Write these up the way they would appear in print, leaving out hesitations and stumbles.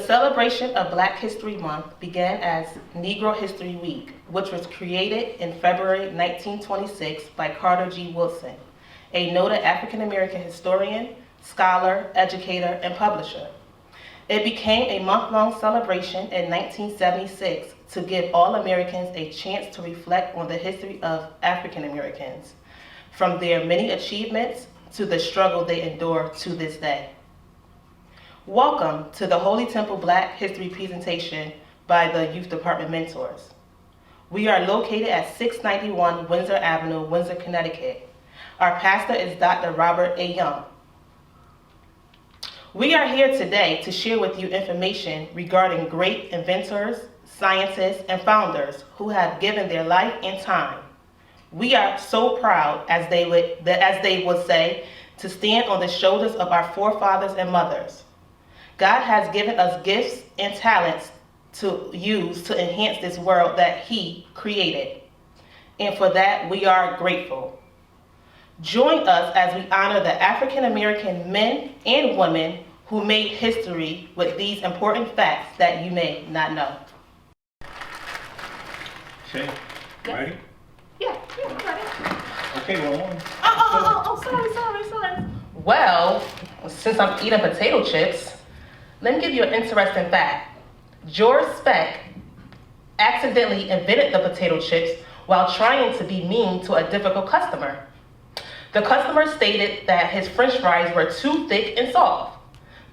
celebration of Black History Month began as Negro History Week, which was created in February 1926 by Carter G. Woodson, a noted African-American historian, scholar, educator, and publisher. It became a month-long celebration in 1976 to give all Americans a chance to reflect on the history of African Americans, from their many achievements to the struggle they endure to this day. Welcome to the Holy Temple Black History presentation by the Youth Department Mentors. We are located at 691 Windsor Avenue, Windsor, Connecticut. Our pastor is Dr. Robert A. Young. We are here today to share with you information regarding great inventors, scientists, and founders who have given their life and time. We are so proud, as they would say, to stand on the shoulders of our forefathers and mothers. God has given us gifts and talents to use to enhance this world that He created. And for that, we are grateful. Join us as we honor the African American men and women who made history with these important facts that you may not know. Shay, ready? Yeah, I'm ready. Okay, well, on. Sorry. Well, since I'm eating potato chips, let me give you an interesting fact. George Speck accidentally invented the potato chips while trying to be mean to a difficult customer. The customer stated that his French fries were too thick and soft.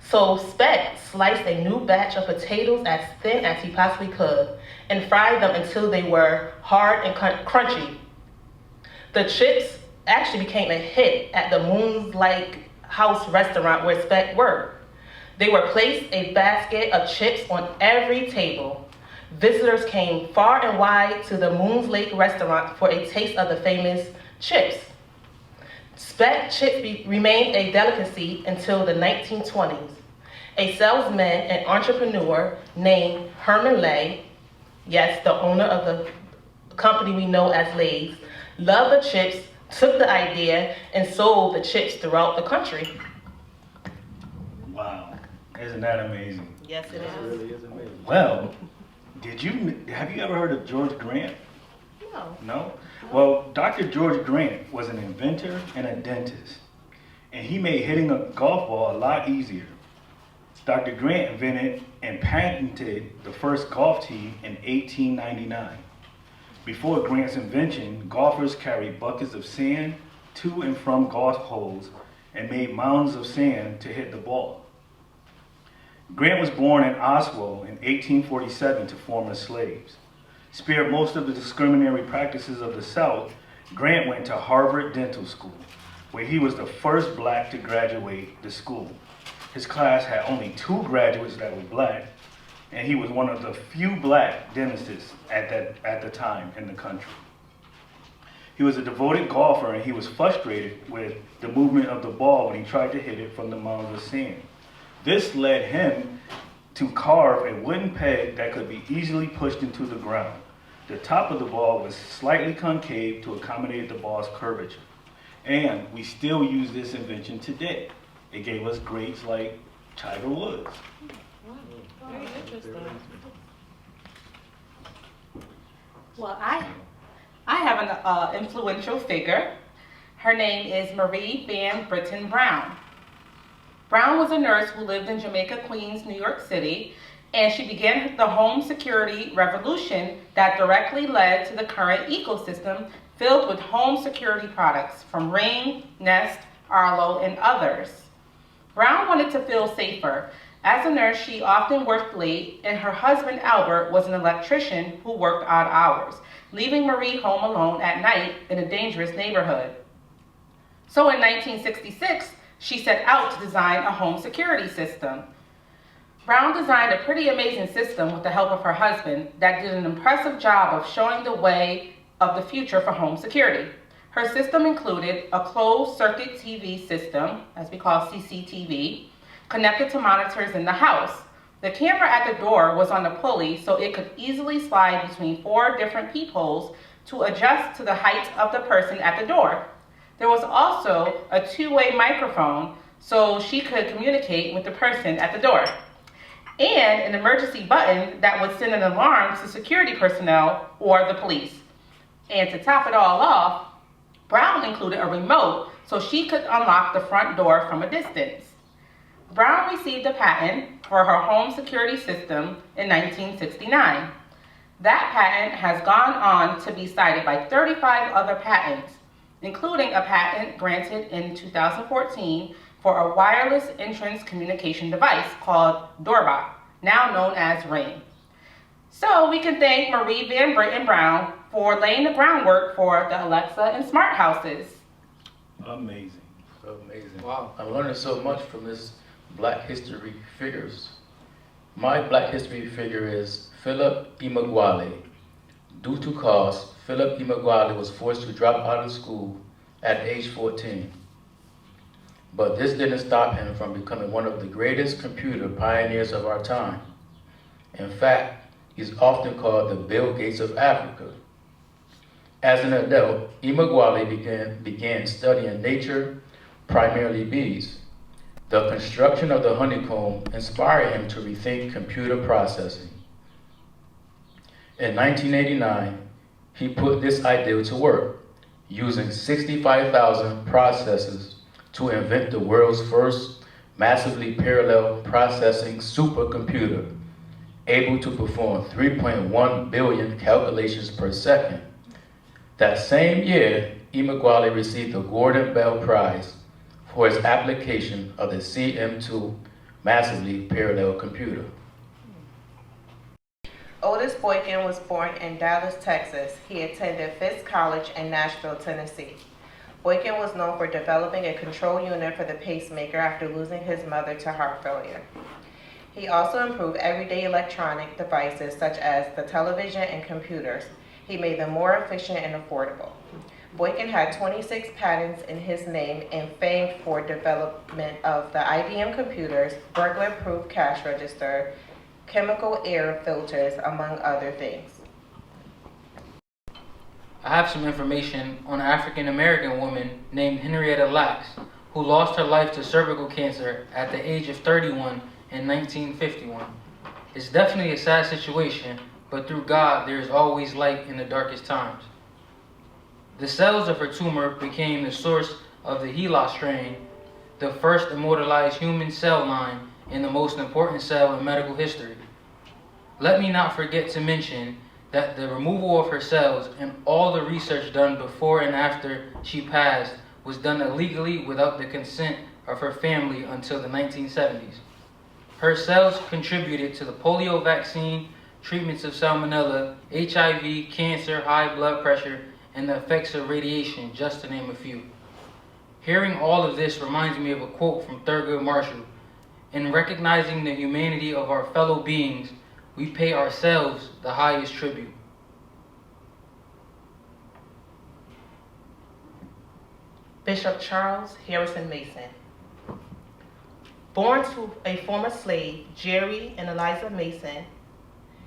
So Speck sliced a new batch of potatoes as thin as he possibly could and fried them until they were hard and crunchy. The chips actually became a hit at the Moonlight House restaurant where Speck worked. They were placed a basket of chips on every table. Visitors came far and wide to the Moon's Lake restaurant for a taste of the famous chips. Speck chips remained a delicacy until the 1920s. A salesman and entrepreneur named Herman Lay, yes, the owner of the company we know as Lay's, loved the chips, took the idea, and sold the chips throughout the country. Wow, isn't that amazing? Yes, it It is. really is amazing. Well, have you ever heard of George Grant? No. No? Well, Dr. George Grant was an inventor and a dentist, and he made hitting a golf ball a lot easier. Dr. Grant invented and patented the first golf tee in 1899. Before Grant's invention, golfers carried buckets of sand to and from golf holes and made mounds of sand to hit the ball. Grant was born in Oswego in 1847 to former slaves. Spared most of the discriminatory practices of the South, Grant went to Harvard Dental School, where he was the first black to graduate the school. His class had only 2 graduates that were black, and he was one of the few black dentists at the time in the country. He was a devoted golfer, and he was frustrated with the movement of the ball when he tried to hit it from the mounds of sand. This led him to carve a wooden peg that could be easily pushed into the ground. The top of the ball was slightly concave to accommodate the ball's curvature. And we still use this invention today. It gave us greats like Tiger Woods. Very interesting. Well, I have an influential figure. Her name is Marie Van Brittan Brown. Brown was a nurse who lived in Jamaica, Queens, New York City, and she began the home security revolution that directly led to the current ecosystem filled with home security products from Ring, Nest, Arlo, and others. Brown wanted to feel safer. As a nurse, she often worked late, and her husband, Albert, was an electrician who worked odd hours, leaving Marie home alone at night in a dangerous neighborhood. So in 1966, she set out to design a home security system. Brown designed a pretty amazing system with the help of her husband that did an impressive job of showing the way of the future for home security. Her system included a closed-circuit TV system, as we call CCTV, connected to monitors in the house. The camera at the door was on a pulley, so it could easily slide between 4 different peepholes to adjust to the height of the person at the door. There was also a 2-way microphone, so she could communicate with the person at the door. and an emergency button that would send an alarm to security personnel or the police. And to top it all off, Brown included a remote so she could unlock the front door from a distance. Brown received a patent for her home security system in 1969. That patent has gone on to be cited by 35 other patents, including a patent granted in 2014 for a wireless entrance communication device called Doorbot, now known as Ring. So we can thank Marie Van Brittan Brown for laying the groundwork for the Alexa and smart houses. Amazing. Amazing. Wow. I'm learning so much from this Black History figures. My Black History figure is Philip Emeagwali. Due to cost, Philip Emeagwali was forced to drop out of school at age 14. But this didn't stop him from becoming one of the greatest computer pioneers of our time. In fact, he's often called the Bill Gates of Africa. As an adult, Emeagwali began studying nature, primarily bees. The construction of the honeycomb inspired him to rethink computer processing. In 1989, he put this idea to work, using 65,000 processors to invent the world's first massively parallel processing supercomputer, able to perform 3.1 billion calculations per second. That same year, Emeagwali received the Gordon Bell Prize for his application of the CM2 massively parallel computer. Otis Boykin was born in Dallas, Texas. He attended Fisk College in Nashville, Tennessee. Boykin was known for developing a control unit for the pacemaker after losing his mother to heart failure. He also improved everyday electronic devices such as the television and computers. He made them more efficient and affordable. Boykin had 26 patents in his name and famed for development of the IBM computers, burglar-proof cash register, chemical air filters, among other things. I have some information on an African American woman named Henrietta Lacks, who lost her life to cervical cancer at the age of 31 in 1951. It's definitely a sad situation, but through God there is always light in the darkest times. The cells of her tumor became the source of the HeLa strain, the first immortalized human cell line and the most important cell in medical history. Let me not forget to mention that the removal of her cells and all the research done before and after she passed was done illegally without the consent of her family until the 1970s. Her cells contributed to the polio vaccine, treatments of salmonella, HIV, cancer, high blood pressure, and the effects of radiation, just to name a few. Hearing all of this reminds me of a quote from Thurgood Marshall. In recognizing the humanity of our fellow beings, we pay ourselves the highest tribute. Bishop Charles Harrison Mason. Born to a former slave, Jerry and Eliza Mason,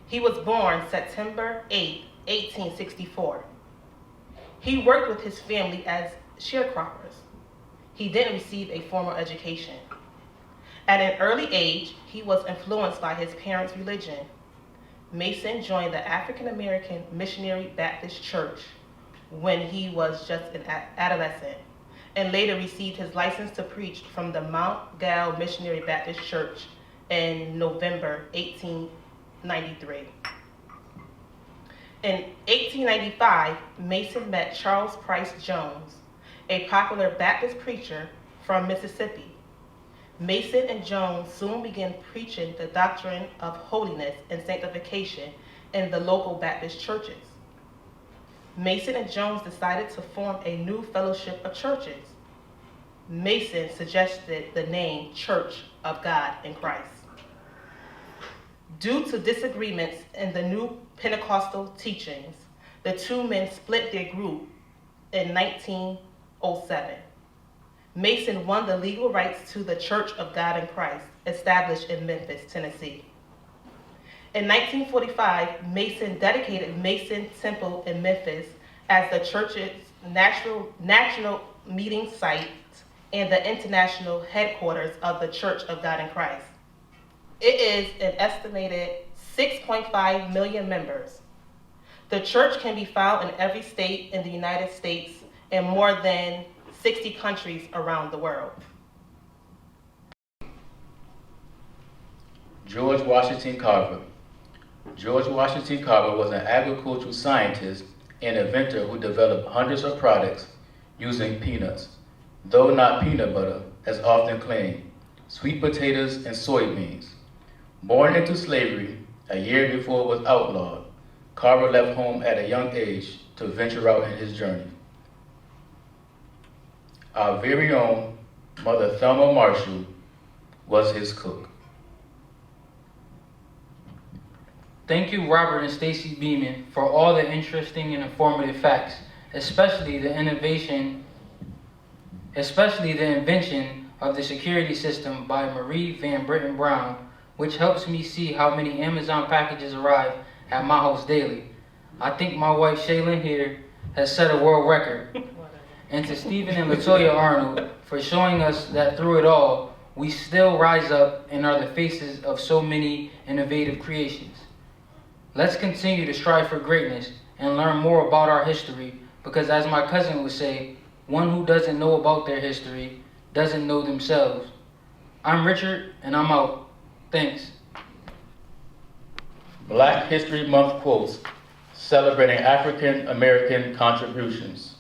he was born September 8, 1864. He worked with his family as sharecroppers. He didn't receive a formal education. At an early age, he was influenced by his parents' religion. Mason joined the African American Missionary Baptist Church when he was just an adolescent, and later received his license to preach from the Mount Gal Missionary Baptist Church in November 1893. In 1895, Mason met Charles Price Jones, a popular Baptist preacher from Mississippi. Mason and Jones soon began preaching the doctrine of holiness and sanctification in the local Baptist churches. Mason and Jones decided to form a new fellowship of churches. Mason suggested the name Church of God in Christ. Due to disagreements in the new Pentecostal teachings, the two men split their group in 1907. Mason won the legal rights to the Church of God in Christ, established in Memphis, Tennessee. In 1945, Mason dedicated Mason Temple in Memphis as the church's national meeting site and the international headquarters of the Church of God in Christ. It is an estimated 6.5 million members. The church can be found in every state in the United States and more than 60 countries around the world. George Washington Carver. George Washington Carver was an agricultural scientist and inventor who developed hundreds of products using peanuts, though not peanut butter, as often claimed, sweet potatoes and soybeans. Born into slavery a year before it was outlawed, Carver left home at a young age to venture out in his journey. Our very own Mother Thelma Marshall was his cook. Thank you, Robert and Stacy Beeman, for all the interesting and informative facts, especially the invention of the security system by Marie Van Brittan Brown, which helps me see how many Amazon packages arrive at my house daily. I think my wife Shaylin here has set a world record. And to Stephen and Latoya Arnold for showing us that through it all, we still rise up and are the faces of so many innovative creations. Let's continue to strive for greatness and learn more about our history, because as my cousin would say, one who doesn't know about their history doesn't know themselves. I'm Richard, and I'm out. Thanks. Black History Month quotes celebrating African American contributions.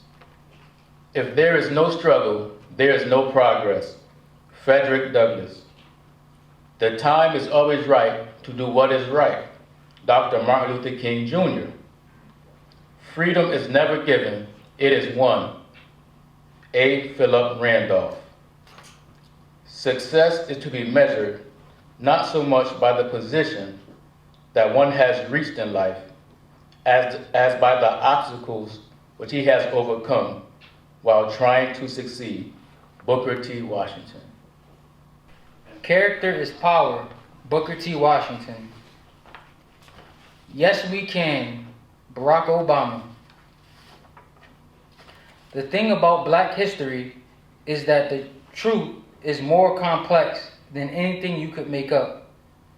If there is no struggle, there is no progress. Frederick Douglass. The time is always right to do what is right. Dr. Martin Luther King Jr. Freedom is never given, it is won. A. Philip Randolph. Success is to be measured not so much by the position that one has reached in life as by the obstacles which he has overcome while trying to succeed. Booker T. Washington. Character is power. Booker T. Washington. Yes, we can. Barack Obama. The thing about Black history is that the truth is more complex than anything you could make up.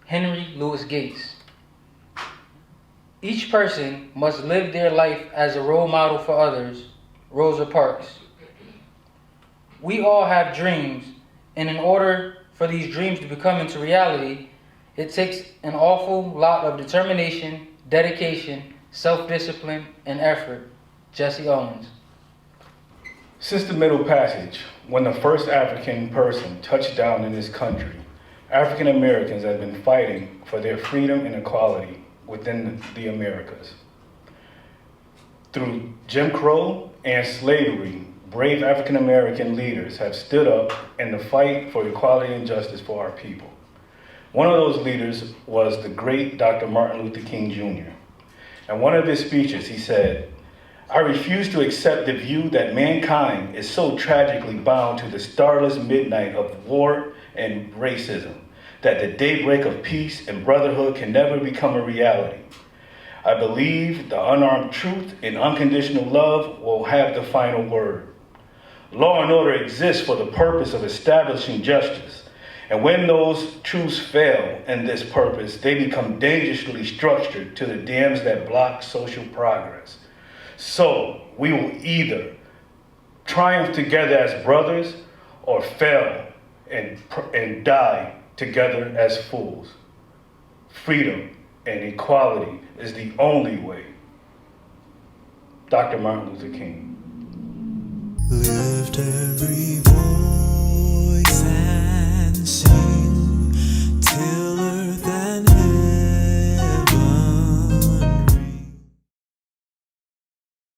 Henry Louis Gates. Each person must live their life as a role model for others. Rosa Parks. We all have dreams, and in order for these dreams to become into reality, it takes an awful lot of determination, dedication, self-discipline, and effort. Jesse Owens. Since the Middle Passage, when the first African person touched down in this country, African Americans have been fighting for their freedom and equality within the Americas. Through Jim Crow and slavery, brave African American leaders have stood up in the fight for equality and justice for our people. One of those leaders was the great Dr. Martin Luther King Jr. In one of his speeches, he said, "I refuse to accept the view that mankind is so tragically bound to the starless midnight of war and racism that the daybreak of peace and brotherhood can never become a reality. I believe the unarmed truth and unconditional love will have the final word. Law and order exists for the purpose of establishing justice. And when those truths fail in this purpose, they become dangerously structured to the dams that block social progress. So we will either triumph together as brothers or fail and die together as fools. Freedom and equality is the only way." Dr. Martin Luther King. Lift every